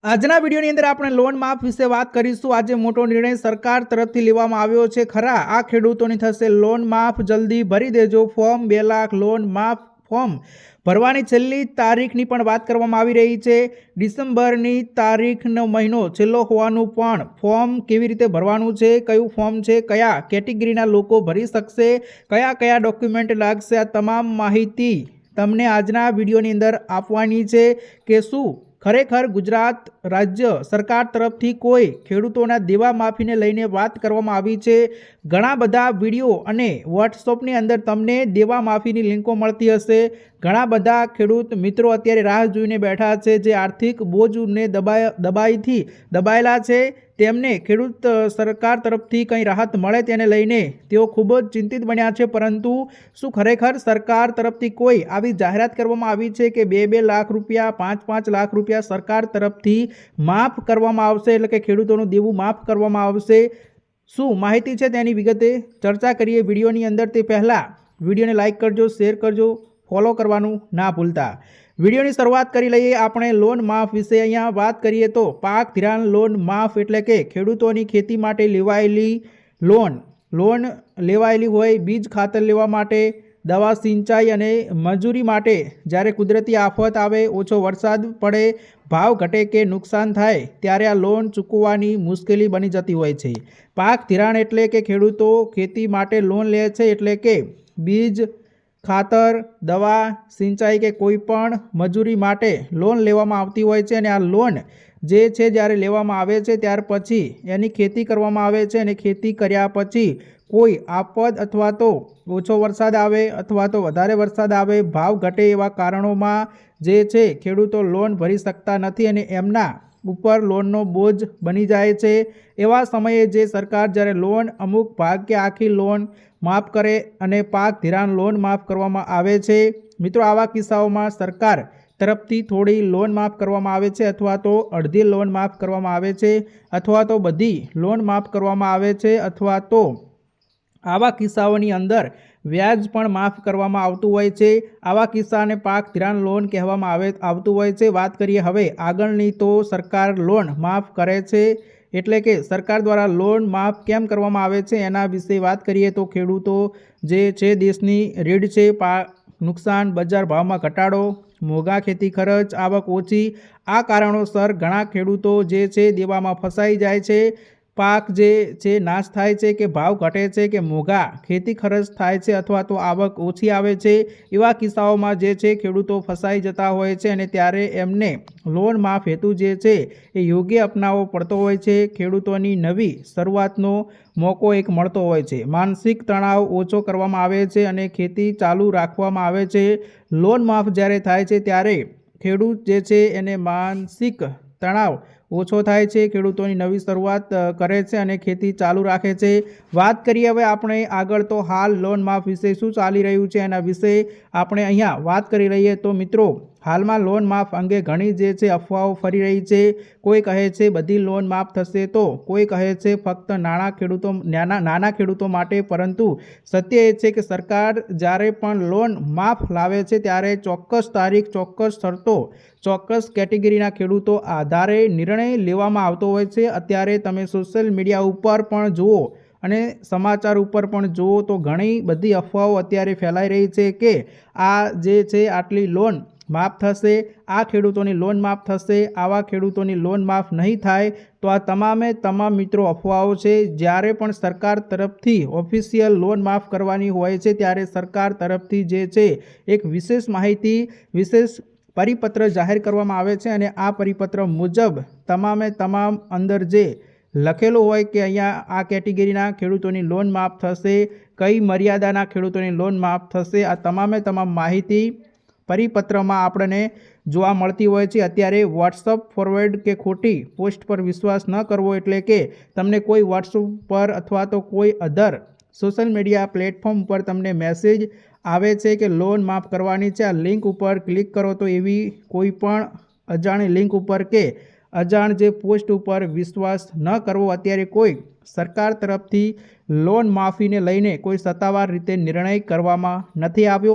આજના વિડીયોની અંદર આપણે લોન માફ વિશે વાત કરીશું। આજે મોટો નિર્ણય સરકાર તરફથી લેવામાં આવ્યો છે। ખરા આ ખેડૂતોની થશે લોન માફ, જલ્દી ભરી દેજો ફોર્મ। 2 લાખ લોન માફ ફોર્મ ભરવાની છેલ્લી તારીખની પણ વાત કરવામાં આવી રહી છે। ડિસેમ્બરની તારીખનો મહિનો છેલ્લો હોવાનું પણ ફોર્મ કેવી રીતે ભરવાનું છે, કયું ફોર્મ છે, કયા કેટેગરીના લોકો ભરી શકશે, કયા કયા ડોક્યુમેન્ટ લાગશે, આ તમામ માહિતી તમને આજના વિડીયોની અંદર આપવાની છે કે શું ખરેખર ગુજરાત રાજ્ય સરકાર તરફથી કોઈ ખેડૂતોના દેવા માફીને લઈને વાત કરવામાં આવી છે। ઘણા બધા વિડીયો અને વોટ્સઅપની અંદર તમને દેવા માફીની લિંકો મળતી હશે। ઘણા બધા ખેડૂત મિત્રો અત્યારે રાહ જોઈને બેઠા છે, જે આર્થિક બોજને દબાયેલા છે। તેમને ખેડૂત સરકાર તરફથી કંઈ રાહત મળે તેને લઈને તેઓ ખૂબ જ ચિંતિત બન્યા છે। પરંતુ શું ખરેખર સરકાર તરફથી કોઈ આવી જાહેરાત કરવામાં આવી છે કે 2-2 લાખ રૂપિયા, 5-5 લાખ રૂપિયા સરકાર તરફથી માફ કરવામાં આવશે, એટલે કે ખેડૂતોનું દેવું માફ કરવામાં આવશે? શું માહિતી છે તેની વિગતે ચર્ચા કરીએ વિડીયોની અંદર। તે પહેલાં વિડીયોને લાઇક કરજો, શેર કરજો, ફોલો કરવાનું ના ભૂલતા। વિડીયોની શરૂઆત કરી લઈએ આપણે લોન માફ વિશે। અહીંયા વાત કરીએ તો પાક ધિરાણ લોન માફ એટલે કે ખેડૂતોની ખેતી માટે લેવાયેલી લોન લેવાયેલી હોય, બીજ ખાતર લેવા માટે, દવા, સિંચાઈ અને મજૂરી માટે જ્યારે કુદરતી આફત આવે, ઓછો વરસાદ પડે, ભાવ ઘટે કે નુકસાન થાય ત્યારે આ લોન ચૂકવવાની મુશ્કેલી બની જતી હોય છે। પાક ધિરાણ એટલે કે ખેડૂતો ખેતી માટે લોન લે છે, એટલે કે બીજ, ખાતર, દવા, સિંચાઈ કે કોઈ પણ મજૂરી માટે લોન લેવામાં આવતી હોય છે। અને આ લોન જે છે જ્યારે લેવામાં આવે છે ત્યાર પછી એની ખેતી કરવામાં આવે છે, અને ખેતી કર્યા પછી કોઈ આફત અથવા તો ઓછો વરસાદ આવે અથવા તો વધારે વરસાદ આવે, ભાવ ઘટે એવા કારણોમાં જે છે ખેડૂતો લોન ભરી શકતા નથી અને એમના ઉપર લોનનો બોજ બની જાય છે। એવા સમયે જે સરકાર જ્યારે લોન અમુક ભાગ કે આખી લોન માફ કરે અને પાક ધિરાણ લોન માફ કરવામાં આવે છે। મિત્રો, આવા કિસ્સાઓમાં સરકાર તરફથી થોડી લોન માફ કરવામાં આવે છે, અથવા તો અડધી લોન માફ કરવામાં આવે છે, અથવા તો બધી લોન માફ કરવામાં આવે છે, અથવા તો આવા કિસ્સાઓની અંદર વ્યાજ પણ માફ કરવામાં આવતું હોય છે। આવા કિસ્સાને પાક ધિરાણ લોન કહેવામાં આવતું હોય છે। વાત કરીએ હવે આગળની તો સરકાર લોન માફ કરે છે, એટલે કે સરકાર દ્વારા લોન માફ કેમ કરવામાં આવે છે એના વિશે વાત કરીએ તો ખેડૂતો જે છે દેશની રીઢ છે। નુકસાન, બજાર ભાવમાં ઘટાડો, મોંઘા ખેતી ખર્ચ, આવક ઓછી, આ કારણોસર ઘણા ખેડૂતો જે છે દેવામાં ફસાઈ જાય છે। પાક જે છે નાશ થાય છે કે ભાવ ઘટે છે કે મોંઘા ખેતી ખર્ચ થાય છે અથવા તો આવક ઓછી આવે છે। એવા કિસ્સાઓમાં જે છે ખેડૂતો ફસાઈ જતા હોય છે અને ત્યારે એમને લોન માફ હેતુ જે છે એ યોગ્ય અપનાવવો પડતો હોય છે। ખેડૂતોની નવી શરૂઆતનો મોકો એક મળતો હોય છે, માનસિક તણાવ ઓછો કરવામાં આવે છે અને ખેતી ચાલુ રાખવામાં આવે છે। લોન માફ જ્યારે થાય છે ત્યારે ખેડૂત જે છે એને માનસિક તણાવ ઓછો થાય છે, ખેડૂતોની નવી શરૂઆત કરે છે અને ખેતી ચાલુ રાખે છે। વાત કરીએ હવે આપણે આગળ તો હાલ લોન માફ વિશે શું ચાલી રહ્યું છે એના વિશે આપણે અહીંયા વાત કરી લઈએ તો મિત્રો, હાલમાં લોન માફ અંગે ઘણી જે છે અફવાઓ ફરી રહી છે। કોઈ કહે છે બધી લોન માફ થશે, તો કોઈ કહે છે ફક્ત નાના ખેડૂતો માટે। પરંતુ સત્ય એ છે કે સરકાર જ્યારે પણ લોન માફ લાવે છે ત્યારે ચોક્કસ તારીખ, ચોક્કસ શરતો, ચોક્કસ કેટેગરીના ખેડૂતો આધારે નિર્ણય લેવામાં આવતો હોય છે। અત્યારે તમે સોશિયલ મીડિયા ઉપર પણ જુઓ અને સમાચાર ઉપર પણ જુઓ તો ઘણી બધી અફવાઓ અત્યારે ફેલાઈ રહી છે કે આ જે છે આટલી લોન માફ થશે, આ ખેડૂતોની લોન માફ થશે, આવા ખેડૂતોની લોન માફ નહીં થાય। તો આ તમામે તમામ મિત્રો અફવાઓ છે। જ્યારે પણ સરકાર તરફથી ઓફિશિયલ લોન માફ કરવાની હોય છે ત્યારે સરકાર તરફથી જે છે એક વિશેષ માહિતી, વિશેષ પરિપત્ર જાહેર કરવામાં આવે છે અને આ પરિપત્ર મુજબ તમામે તમામ અંદર જે લખેલું હોય કે અહીંયા આ કેટેગરીના ખેડૂતોની લોન માફ થશે, કઈ મર્યાદાના ખેડૂતોની લોન માફ થશે, આ તમામે તમામ માહિતી પરિપત્રમાં આપણને જોવા મળતી હોય છે। અત્યારે વોટ્સઅપ ફોરવર્ડ કે ખોટી પોસ્ટ પર વિશ્વાસ ન કરવો, એટલે કે તમને કોઈ વોટ્સઅપ પર અથવા તો કોઈ અધર સોશિયલ મીડિયા પ્લેટફોર્મ પર તમને મેસેજ આવે છે કે લોન માફ કરવાની છે, આ લિંક ઉપર ક્લિક કરો, તો એવી કોઈ પણ અજાણી લિંક ઉપર કે અજાણ જે પોસ્ટ ઉપર વિશ્વાસ ન કરવો। અત્યારે કોઈ સરકાર તરફથી લોન માફીને લઈને કોઈ સત્તાવાર રીતે નિર્ણય કરવામાં નથી આવ્યો।